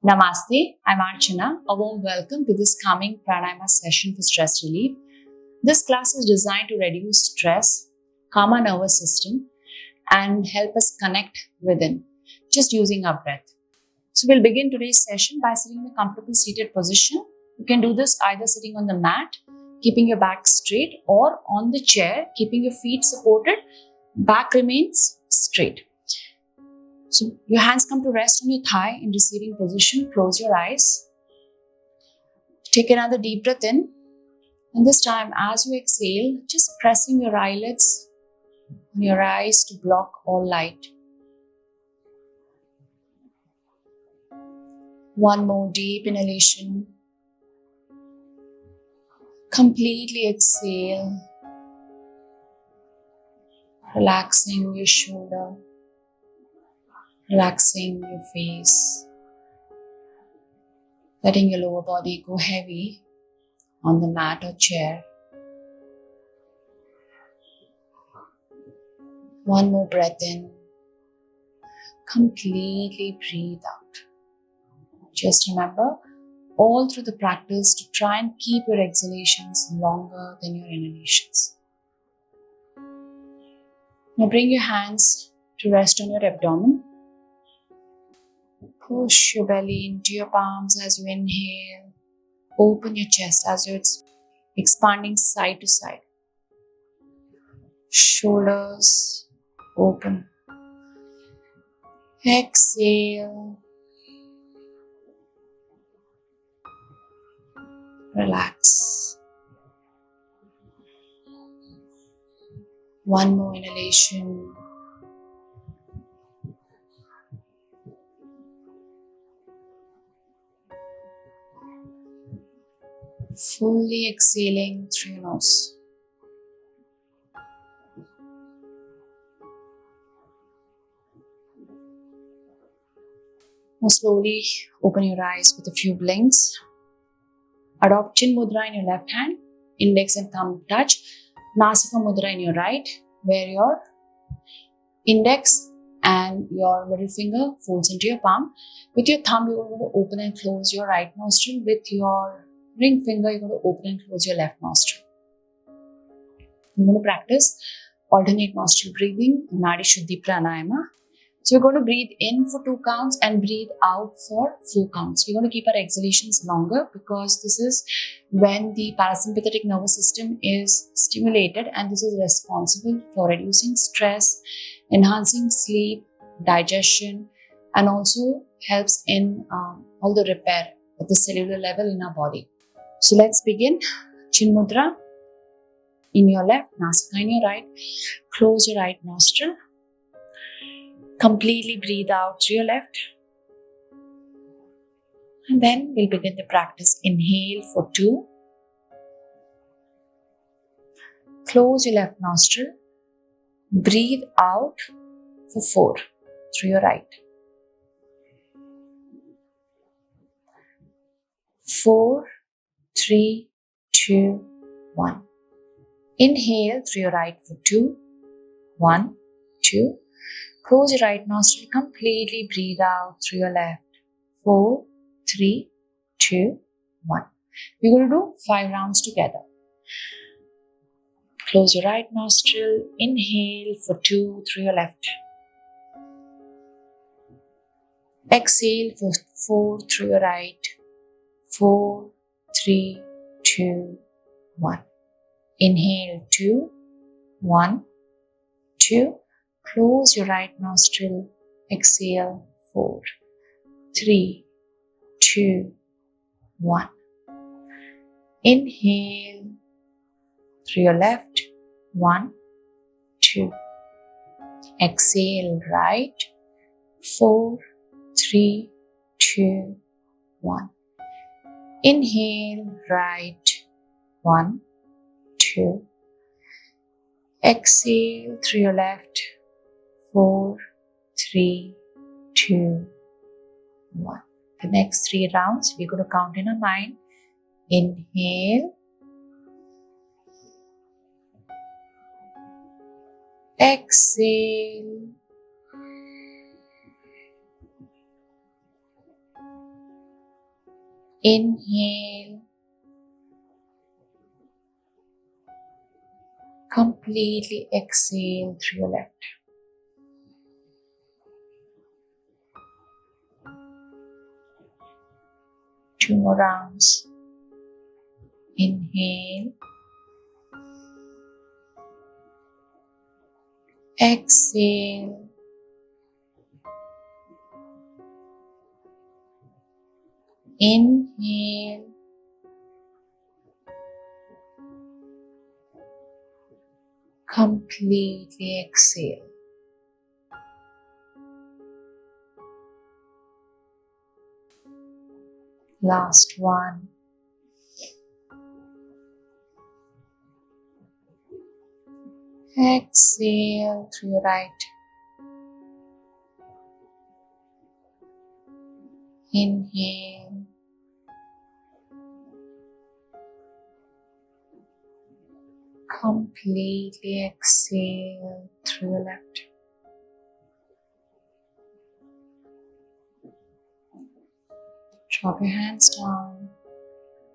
Namaste, I'm Archana. A warm welcome to this calming pranayama session for stress relief. This class is designed to reduce stress, calm our nervous system, and help us connect within, just using our breath. So we'll begin today's session by sitting in a comfortable seated position. You can do this either sitting on the mat, keeping your back straight, or on the chair, keeping your feet supported, back remains straight. So your hands come to rest on your thigh in receiving position. Close your eyes. Take another deep breath in. And this time, as you exhale, just pressing your eyelids on your eyes to block all light. One more deep inhalation. Completely exhale. Relaxing your shoulder. Relaxing your face. Letting your lower body go heavy on the mat or chair. One more breath in. Completely breathe out. Just remember, all through the practice, to try and keep your exhalations longer than your inhalations. Now bring your hands to rest on your abdomen. Push your belly into your palms as you inhale. Open your chest as it's expanding side to side. Shoulders open. Exhale. Relax. One more inhalation. Fully exhaling through your nose. Now slowly open your eyes with a few blinks. Adopt Chin Mudra in your left hand, index and thumb touch. Nasika Mudra in your right, where your index and your middle finger folds into your palm. With your thumb, you're going to open and close your right nostril. With your ring finger, you're going to open and close your left nostril. You're going to practice alternate nostril breathing, Minute Pranayama. So we're going to breathe in for 2 counts and breathe out for 4 counts. We're going to keep our exhalations longer because this is when the parasympathetic nervous system is stimulated, and this is responsible for reducing stress, enhancing sleep, digestion, and also helps in all the repair at the cellular level in our body. So let's begin. Chin Mudra in your left, Nasika in your right. Close your right nostril. Completely breathe out through your left. And then we'll begin the practice. Inhale for 2. Close your left nostril. Breathe out for 4 through your right. 4, 3, 2, 1. Inhale through your right for 2. 1, 2. Close your right nostril, completely breathe out through your left. 4, 3, 2, 1. We're going to do 5 rounds together. Close your right nostril, inhale for 2 through your left. Exhale for 4 through your right. 4, 3, 2, 1. Inhale 2, 1, 2. Close your right nostril, exhale 4, 3, 2, 1. Inhale through your left, 1, 2. Exhale right, 4, 3, 2, 1. Inhale right, 1, 2. Exhale through your left, 4, 3, 2, 1. The next 3 rounds, we're going to count in our mind. Inhale. Exhale. Inhale. Completely exhale through your left. Two more rounds. Inhale. Exhale. Inhale. Completely exhale. Last one. Exhale through your right. Inhale. Completely exhale through your left. Drop your hands down.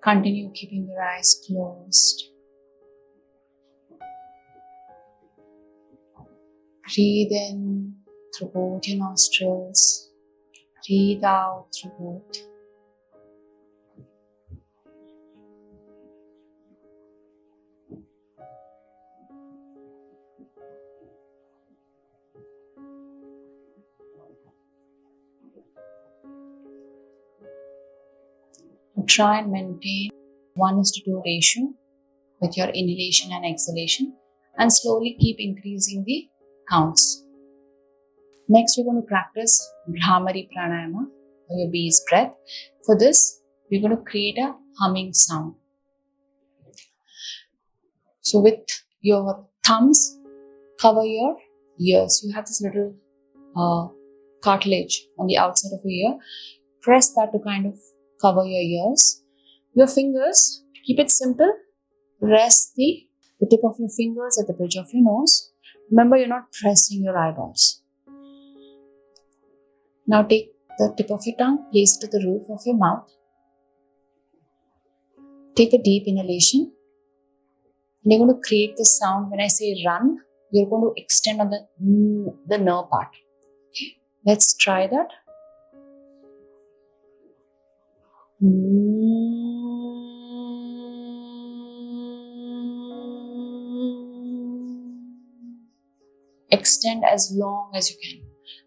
Continue keeping your eyes closed. Breathe in through both your nostrils. Breathe out through both. Try and maintain 1:2 ratio with your inhalation and exhalation, and slowly keep increasing the counts. Next, we're going to practice Bhramarito Pranayama, or your bee's breath. For this, we're going to create a humming sound. So with your thumbs, cover your ears. You have this little cartilage on the outside of your ear. Press that to kind of cover your ears. Your fingers, keep it simple. Rest the tip of your fingers at the bridge of your nose. Remember, you're not pressing your eyeballs. Now take the tip of your tongue, place it to the roof of your mouth. Take a deep inhalation. And you're going to create this sound. When I say run, you're going to extend on the nerve part. Okay, let's try that. Extend as long as you can.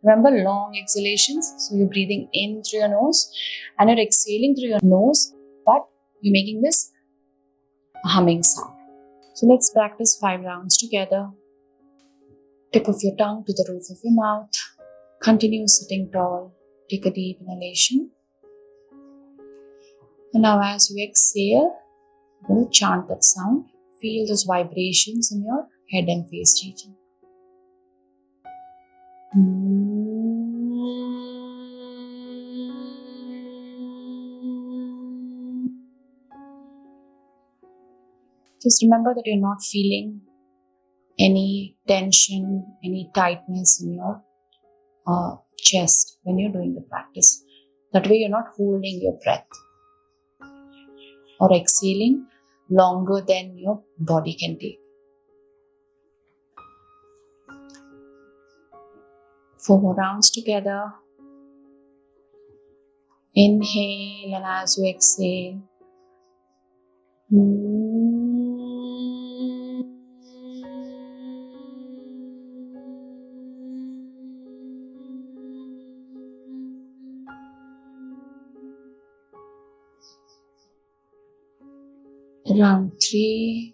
Remember, long exhalations. So you're breathing in through your nose and you're exhaling through your nose, but you're making this a humming sound. So let's practice 5 rounds together. Tip of your tongue to the roof of your mouth. Continue sitting tall. Take a deep inhalation. And now as you exhale, you're going to chant that sound. Feel those vibrations in your head and face region. Just remember that you're not feeling any tension, any tightness in your chest when you're doing the practice. That way you're not holding your breath or exhaling longer than your body can take. 4 more rounds together. Inhale, and as you exhale, round 3.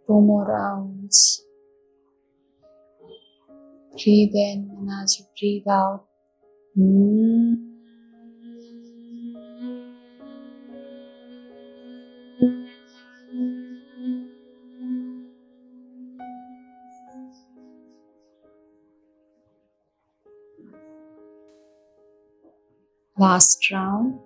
Two more rounds. Breathe in, and as you breathe out, Last round.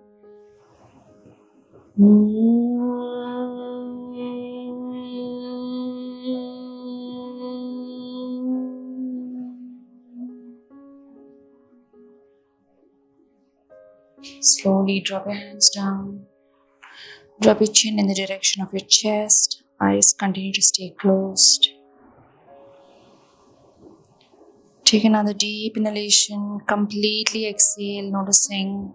Slowly drop your hands down. Drop your chin in the direction of your chest. Eyes continue to stay closed. Take another deep inhalation. Completely exhale, noticing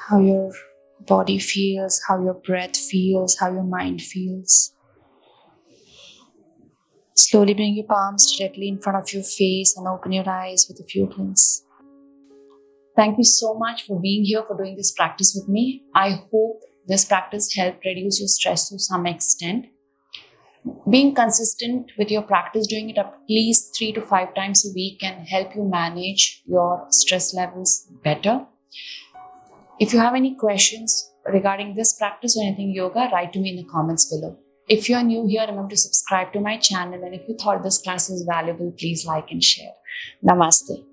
how your body feels, how your breath feels, how your mind feels. Slowly bring your palms directly in front of your face and open your eyes with a few blinks. Thank you so much for being here, for doing this practice with me. I hope this practice helped reduce your stress to some extent. Being consistent with your practice, doing it at least 3 to 5 times a week can help you manage your stress levels better. If you have any questions regarding this practice or anything yoga, write to me in the comments below. If you are new here, remember to subscribe to my channel, and if you thought this class was valuable, please like and share. Namaste.